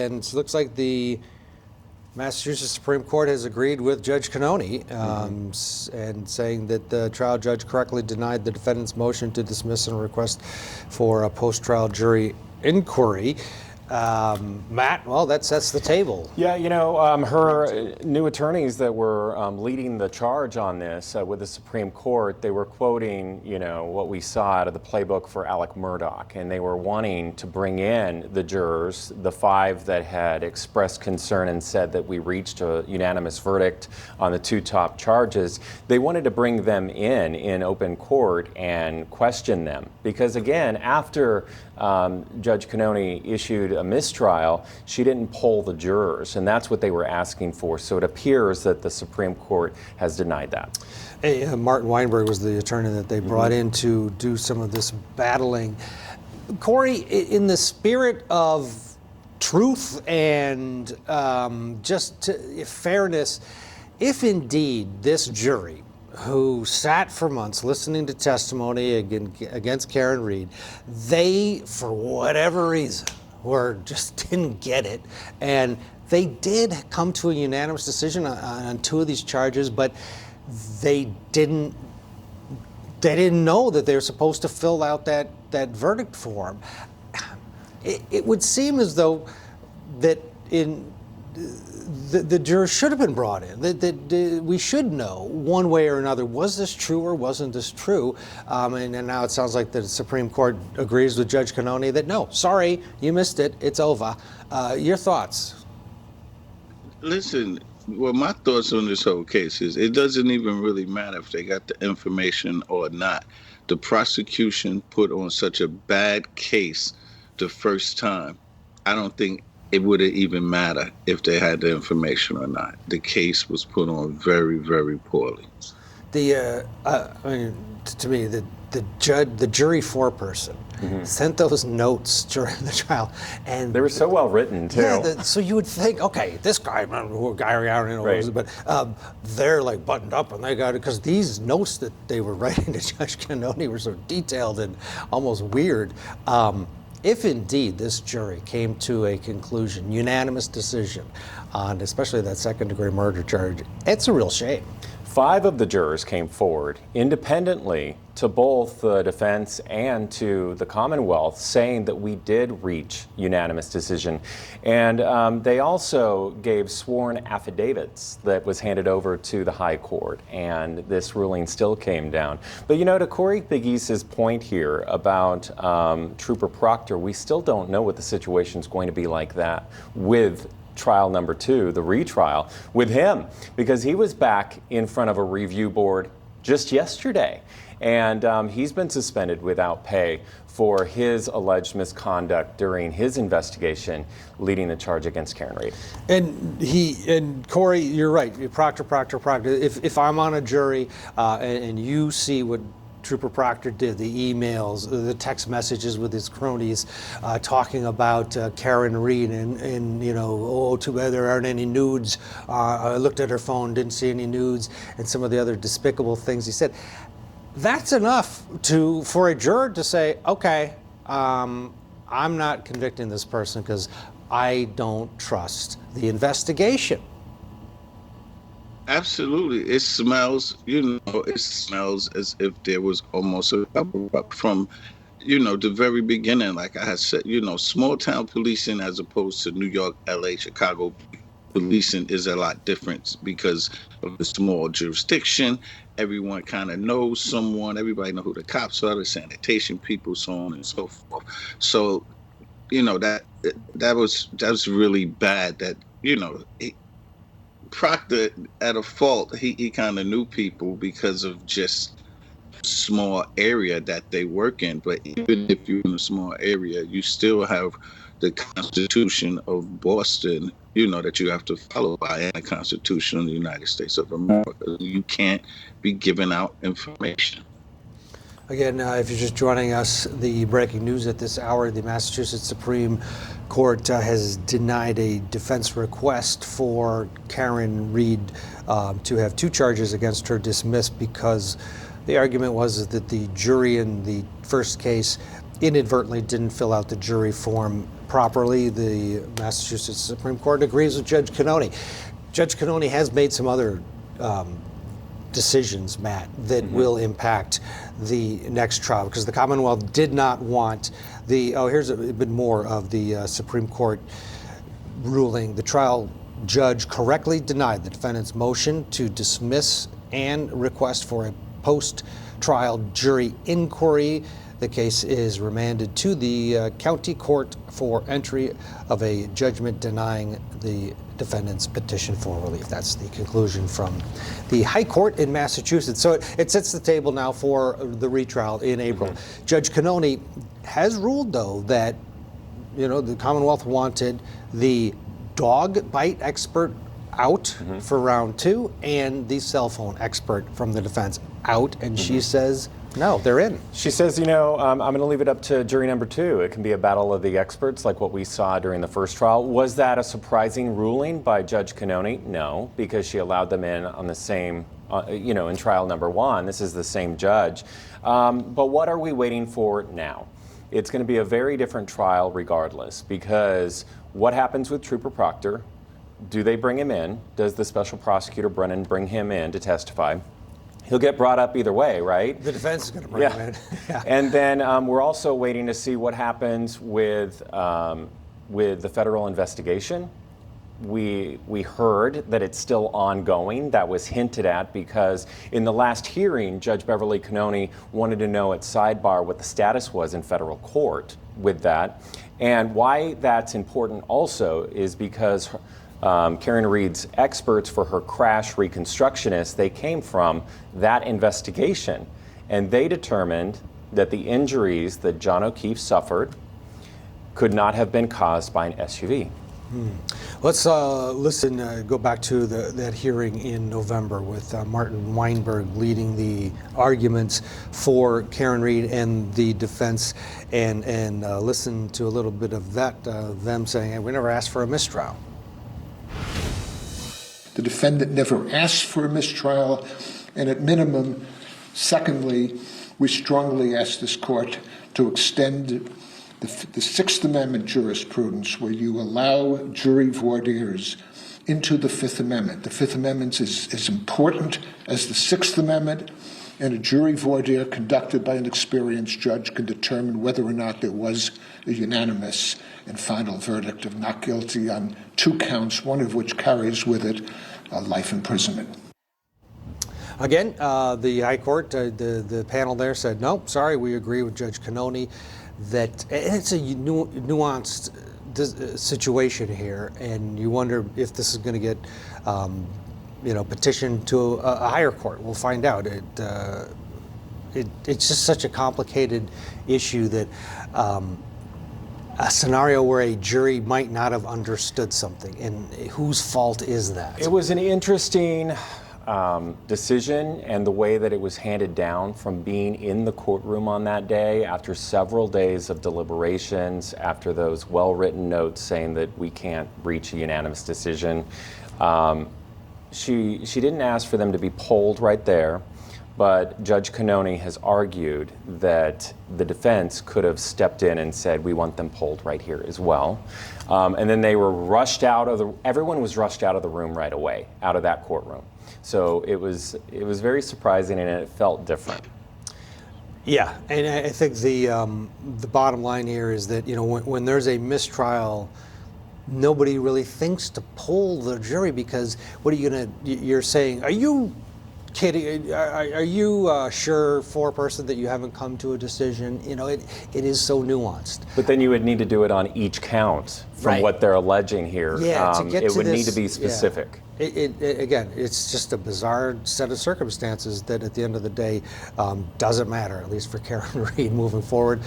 and it looks like the Massachusetts Supreme Court has agreed with Judge Cannone and saying that the trial judge correctly denied the defendant's motion to dismiss and request for a post-trial jury inquiry. Matt, well, that sets the table. Yeah, her new attorneys that were leading the charge on this with the Supreme Court, they were quoting, what we saw out of the playbook for Alec Murdaugh, and they were wanting to bring in the jurors, the 5 that had expressed concern and said that we reached a unanimous verdict on the 2 top charges. They wanted to bring them in open court and question them, because again, after Judge Cannone issued a mistrial, she didn't poll the jurors, and that's what they were asking for. So it appears that the Supreme Court has denied that. Hey, Martin Weinberg was the attorney that they brought in to do some of this battling. Corey, in the spirit of truth and fairness, if indeed this jury, who sat for months listening to testimony against Karen Read, they, for whatever reason, just didn't get it, and they did come to a unanimous decision on 2 of these charges, but they didn't know that they were supposed to fill out that verdict form. It would seem as though that the jurors should have been brought in, that we should know one way or another, was this true or wasn't this true? And now it sounds like the Supreme Court agrees with Judge Cannone that no, sorry, you missed it, it's over. Your thoughts? Listen, well, my thoughts on this whole case is it doesn't even really matter if they got the information or not. The prosecution put on such a bad case the first time. I don't think it wouldn't even matter if they had the information or not. The case was put on very, very poorly. To me, the jury foreperson sent those notes during the trial, and they were so well written too. Yeah, so you would think, okay, this guy, I don't know, right. But they're like buttoned up, and they got it because these notes that they were writing to Judge Cannone were so detailed and almost weird. If indeed this jury came to a conclusion, unanimous decision on especially that second-degree murder charge, it's a real shame. 5 of the jurors came forward independently to both the defense and to the Commonwealth, saying that we did reach unanimous decision. And they also gave sworn affidavits that was handed over to the High Court, and this ruling still came down. But to Corey Pegues's point here about Trooper Proctor, we still don't know what the situation is going to be like that with trial number 2, the retrial, with him, because he was back in front of a review board just yesterday, and he's been suspended without pay for his alleged misconduct during his investigation leading the charge against Karen Read. And Corey, you're right, Proctor. If I'm on a jury and you see what Trooper Proctor did, the emails, the text messages with his cronies talking about Karen Read and too bad there aren't any nudes. I looked at her phone, didn't see any nudes, and some of the other despicable things he said. That's enough for a juror to say, okay, I'm not convicting this person because I don't trust the investigation. Absolutely. It smells, as if there was almost a cover-up from, the very beginning. Like I had said, small town policing as opposed to New York, LA, Chicago policing is a lot different because of the small jurisdiction. Everyone kind of knows someone. Everybody know who the cops are, the sanitation people, so on and so forth. So, that was really bad that, Proctor, at a fault, he kind of knew people because of just small area that they work in. But even if you're in a small area, you still have the Constitution of Boston, that you have to follow by, and the Constitution of the United States of America. You can't be giving out information. Again, if you're just joining us, the breaking news at this hour, the Massachusetts Supreme Court has denied a defense request for Karen Read to have 2 charges against her dismissed because the argument was that the jury in the first case inadvertently didn't fill out the jury form properly, the Massachusetts Supreme Court agrees with Judge Cannone. Judge Cannone has made some other decisions, Matt, that will impact the next trial, because the Commonwealth did not want here's a bit more of the Supreme Court ruling. The trial judge correctly denied the defendant's motion to dismiss and request for a post-trial jury inquiry. The case is remanded to the county court for entry of a judgment denying the defendant's petition for relief. That's the conclusion from the High Court in Massachusetts. So it sets the table now for the retrial in April. Judge Cannone has ruled, though, that the Commonwealth wanted the dog bite expert out for round 2 and the cell phone expert from the defense out, and she says no, they're in. She says, I'm going to leave it up to jury number 2. It can be a battle of the experts like what we saw during the first trial. Was that a surprising ruling by Judge Cannone? No, because she allowed them in on the same, in trial number 1. This is the same judge. But what are we waiting for now? It's going to be a very different trial regardless, because what happens with Trooper Proctor? Do they bring him in? Does the special prosecutor Brennan bring him in to testify? He'll get brought up either way, right? The defense is going to bring him in. Yeah. And then we're also waiting to see what happens with the federal investigation. We heard that it's still ongoing. That was hinted at because in the last hearing, Judge Beverly Cannone wanted to know at sidebar what the status was in federal court with that. And why that's important also is because Karen Reed's experts for her crash reconstructionist, they came from that investigation, and they determined that the injuries that John O'Keefe suffered could not have been caused by an SUV. Let's go back to that hearing in November with Martin Weinberg leading the arguments for Karen Reed and the defense, and listen to a little bit of that, them saying, hey, we never asked for a mistrial. The defendant never asked for a mistrial, and at minimum, secondly, we strongly ask this court to extend the Sixth Amendment jurisprudence where you allow jury voir dires into the Fifth Amendment. The Fifth Amendment is as important as the Sixth Amendment, and a jury voir dire conducted by an experienced judge can determine whether or not there was a unanimous and final verdict of not guilty on 2 counts, one of which carries with it life imprisonment. Again, the High Court, the panel there said, no, sorry, we agree with Judge Cannone that it's a nuanced situation here, and you wonder if this is going to get, petitioned to a higher court. We'll find out. It's just such a complicated issue that a scenario where a jury might not have understood something, and whose fault is that? It was an interesting decision, and the way that it was handed down from being in the courtroom on that day after several days of deliberations, after those well-written notes saying that we can't reach a unanimous decision. She didn't ask for them to be polled right there, but Judge Cannone has argued that the defense could have stepped in and said, we want them polled right here as well. And then they were rushed everyone was rushed out of the room right away, out of that courtroom. So it was very surprising, and it felt different. Yeah, and I think the bottom line here is that, when there's a mistrial, nobody really thinks to poll the jury, because what are you you're saying, are you kidding? Are you sure, foreperson, that you haven't come to a decision? It is so nuanced. But then you would need to do it on each count from what they're alleging here. Yeah, to get it to would this, need to be specific. Yeah. Again, it's just a bizarre set of circumstances that at the end of the day doesn't matter, at least for Karen Reed moving forward.